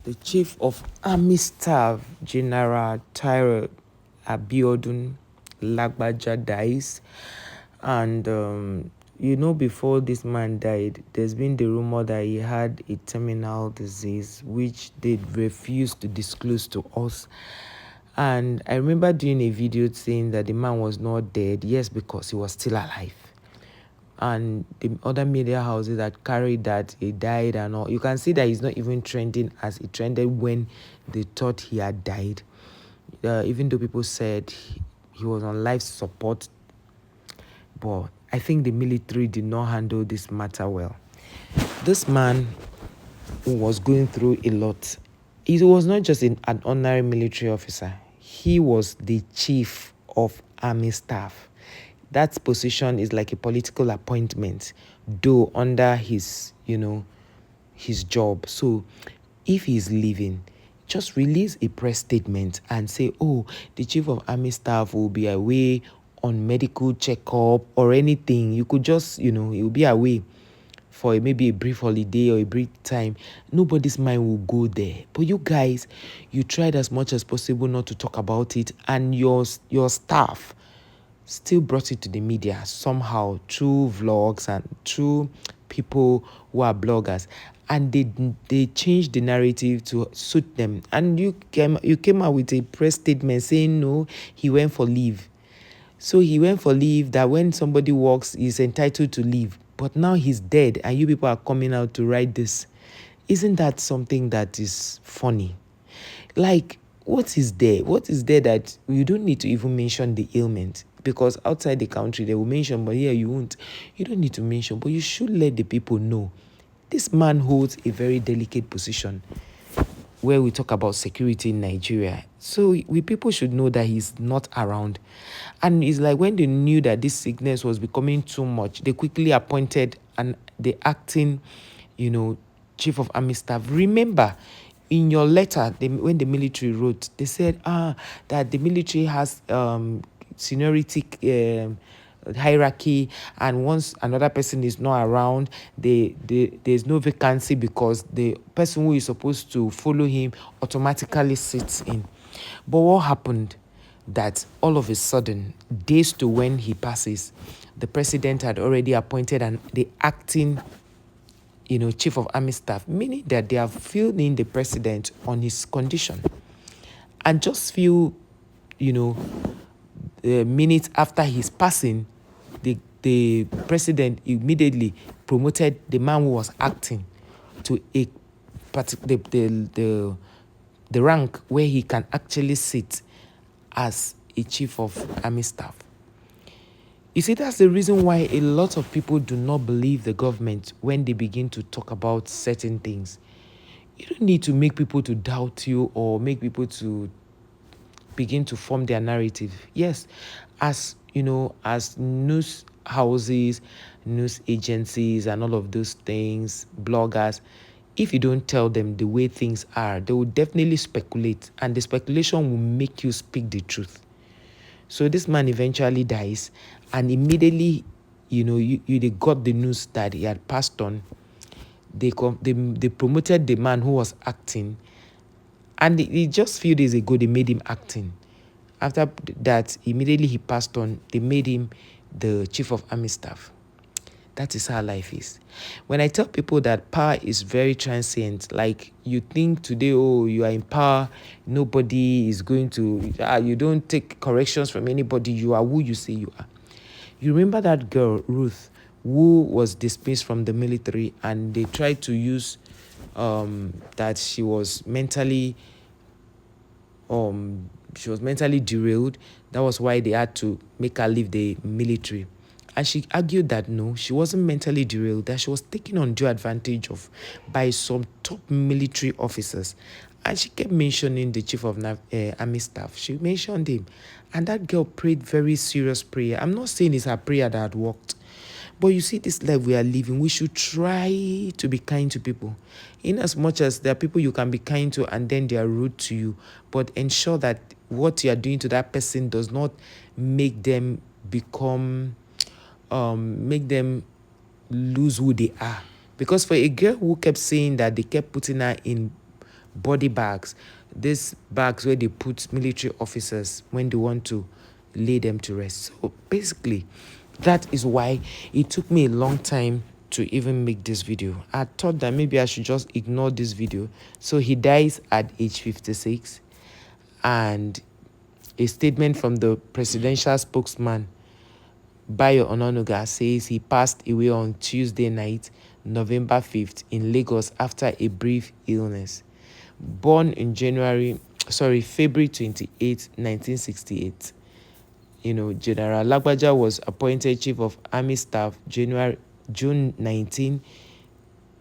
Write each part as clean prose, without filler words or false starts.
The Chief of Army Staff, General Tyrod Abiodun Lagbaja, dies. And, before this man died, there's been the rumor that he had a terminal disease, which they refused to disclose to us. And I remember doing a video saying that the man was not dead, yes, because he was still alive. And the other media houses that carried that he died and all, you can see that he's not even trending as it trended when they thought he had died. Even though people said he was on life support, but I think the military did not handle this matter well. This man was going through a lot. He was not just an ordinary military officer. He was the chief of army staff. That position is like a political appointment, though under his job. So if he's leaving, just release a press statement and say, oh, the chief of army staff will be away on medical checkup or anything. You could just, he will be away for maybe a brief holiday or a brief time. Nobody's mind will go there. But you guys, you tried as much as possible not to talk about it, and your staff still brought it to the media somehow through vlogs and through people who are bloggers, and they changed the narrative to suit them. And you came out with a press statement saying no, he went for leave. So he went for leave, that when somebody works, he's entitled to leave. But now he's dead and you people are coming out to write this. Isn't that something that is funny? Like, what is there? What is there that you don't need to even mention the ailment? Because outside the country, they will mention, but here you won't. You don't need to mention, but you should let the people know. This man holds a very delicate position where we talk about security in Nigeria. So people should know that he's not around. And it's like when they knew that this sickness was becoming too much, they quickly appointed the acting, chief of army staff. Remember, in your letter, when the military wrote, they said that the military has seniority hierarchy, and once another person is not around, there's no vacancy because the person who is supposed to follow him automatically sits in. But what happened? That all of a sudden, days to when he passes, the president had already appointed the acting chief of army staff, meaning that they have filled in the president on his condition. And just few minutes after his passing, the president immediately promoted the man who was acting to the rank where he can actually sit as a chief of army staff. You see, that's the reason why a lot of people do not believe the government when they begin to talk about certain things. You don't need to make people to doubt you or make people to begin to form their narrative. Yes, as news houses, news agencies, and all of those things, bloggers, if you don't tell them the way things are, they will definitely speculate, and the speculation will make you speak the truth. So this man eventually dies, and immediately, they got the news that he had passed on. They promoted the man who was acting, and just a few days ago, they made him acting. After that, immediately he passed on, they made him the chief of army staff. That is how life is. When I tell people that power is very transient, like you think today, oh, you are in power, nobody is going to, you don't take corrections from anybody, you are who you say you are. You remember that girl, Ruth, who was dismissed from the military, and they tried to use that she was mentally derailed. That was why they had to make her leave the military. And she argued that no, she wasn't mentally derailed, that she was taken undue advantage of by some top military officers. And she kept mentioning the chief of army staff. She mentioned him. And that girl prayed very serious prayer. I'm not saying it's her prayer that had worked. But you see, this life we are living, we should try to be kind to people. In as much as there are people you can be kind to and then they are rude to you, but ensure that what you are doing to that person does not make them make them lose who they are. Because for a girl who kept saying that they kept putting her in body bags, these bags where they put military officers when they want to lay them to rest. So basically, that is why it took me a long time to even make this video. I thought that maybe I should just ignore this video. So he dies at age 56, and a statement from the presidential spokesman, Bayo Onanuga, says he passed away on Tuesday night, November 5th, in Lagos after a brief illness. Born in February 28, 1968. General Lagbaja was appointed Chief of Army Staff June 19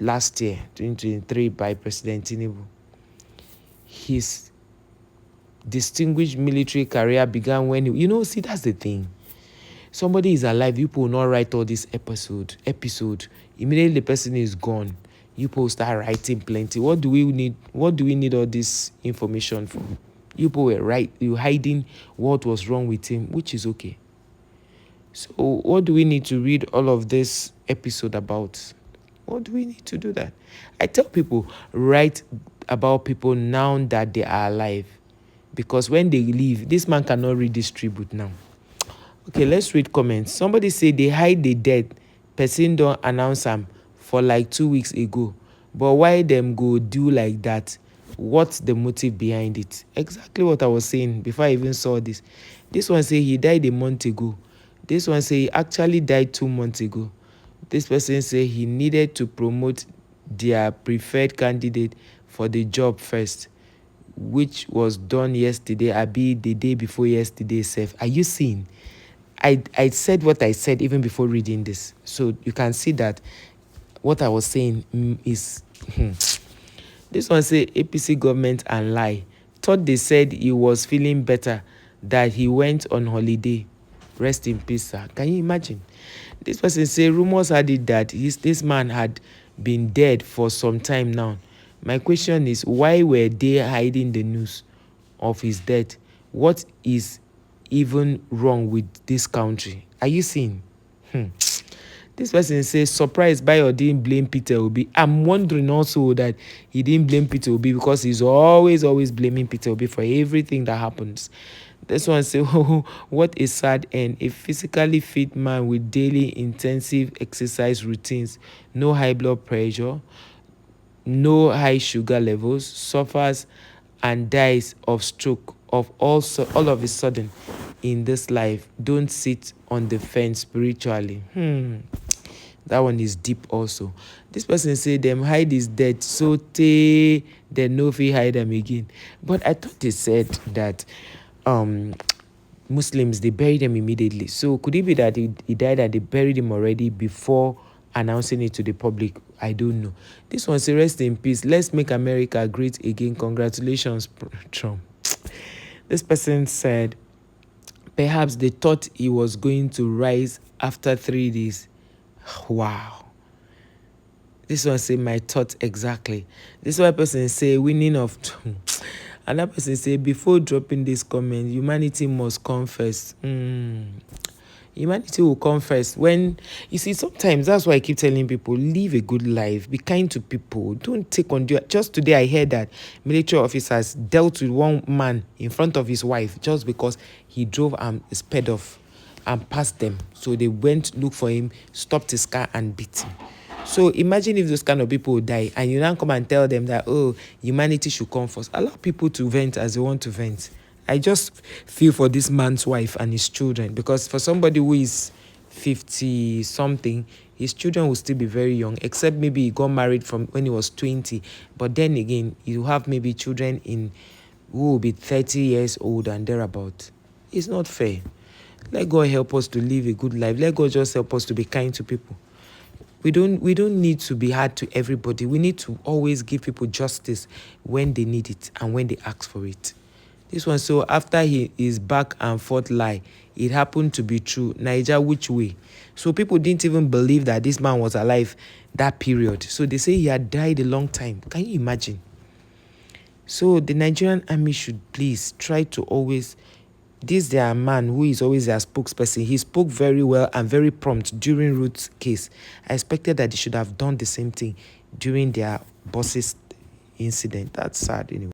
last year, 2023, by President Tinubu. His distinguished military career began when that's the thing. Somebody is alive, people will not write all this episode. Immediately the person is gone, people start writing plenty. What do we need all this information for? People were hiding what was wrong with him, which is okay. So what do we need to read all of this episode about? What do we need to do that? I tell people, write about people now that they are alive, because when they leave, this man cannot redistribute now. Okay, let's read comments. Somebody say they hide the dead person, don't announce them for like 2 weeks ago, but why them go do like that? What's the motive behind it? Exactly what I was saying before I even saw this. This one say he died a month ago. This one say he actually died 2 months ago. This person say he needed to promote their preferred candidate for the job first, which was done yesterday, abi the day before yesterday. Are you seeing? I said what I said even before reading this. So you can see that what I was saying is... This one say APC government and lie. Thought they said he was feeling better, that he went on holiday. Rest in peace, sir. Can you imagine? This person say rumors had it that this man had been dead for some time now. My question is, why were they hiding the news of his death? What is even wrong with this country? Are you seeing? This person says, surprised Bayo didn't blame Peter Obi. I'm wondering also that he didn't blame Peter Obi, because he's always blaming Peter Obi for everything that happens. This one says, what a sad end. A physically fit man with daily intensive exercise routines, no high blood pressure, no high sugar levels, suffers and dies of stroke all of a sudden in this life. Don't sit on the fence spiritually. That one is deep also. This person say them hide his death, so they no fit hide them again. But I thought they said that Muslims, they bury them immediately. So could it be that he died and they buried him already before announcing it to the public? I don't know. This one say, rest in peace. Let's make America great again. Congratulations, Trump. This person said, perhaps they thought he was going to rise after 3 days. Wow. This one say, my thought exactly. This one person say, winning of... Another person say, before dropping this comment, humanity must confess. Humanity will come first. When you see, sometimes that's why I keep telling people, live a good life, be kind to people, don't take undue. Just today I heard that military officers dealt with one man in front of his wife just because he drove and sped off and passed them. So they went look for him, stopped his car and beat him. So imagine if those kind of people die and you now come and tell them that, oh, humanity should come first. Allow people to vent as they want to vent. I just feel for this man's wife and his children, because for somebody who is 50 something, his children will still be very young, except maybe he got married from when he was 20. But then again, you have maybe children who will be 30 years old and thereabout. It's not fair. Let God help us to live a good life. Let God just help us to be kind to people. We don't need to be hard to everybody. We need to always give people justice when they need it and when they ask for it. This one, so after his back and forth lie, it happened to be true. Niger, which way? So people didn't even believe that this man was alive that period. So they say he had died a long time. Can you imagine? So the Nigerian army should please try to always... This their man who is always their spokesperson. He spoke very well and very prompt during Ruth's case. I expected that they should have done the same thing during their boss's incident. That's sad anyway.